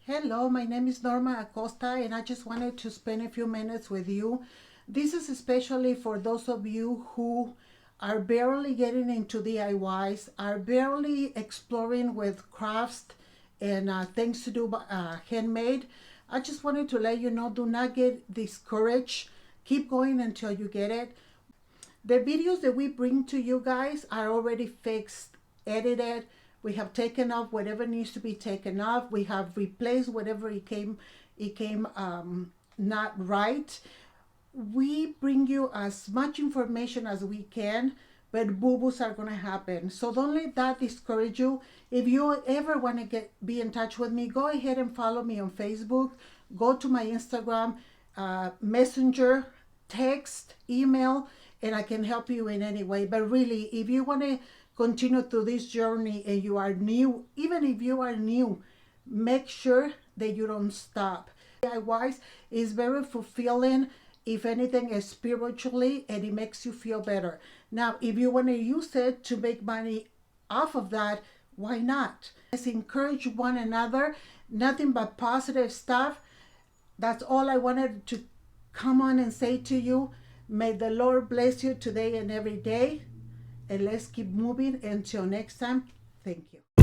Hello, my name is Norma Acosta and I just wanted to spend a few minutes with you. This is especially for those of you who are barely getting into DIYs, are barely exploring with crafts and things to do handmade. I just wanted to let you know, do not get discouraged. Keep going until you get it. The videos that we bring to you guys are already fixed, edited. We have taken off whatever needs to be taken off. We have replaced whatever it came not right. We bring you as much information as we can, but boo-boos are going to happen. So don't let that discourage you. If you ever want to be in touch with me, go ahead and follow me on Facebook. Go to my Instagram, Messenger, text, email, and I can help you in any way. But really, if you want to continue through this journey and you are new, even if you are new, make sure that you don't stop. DIYs is very fulfilling, if anything, is spiritually, and it makes you feel better. Now, if you want to use it to make money off of that, why not? Let's encourage one another, nothing but positive stuff. That's all I wanted to come on and say to you. May the Lord bless you today and every day. And let's keep moving until next time. Thank you.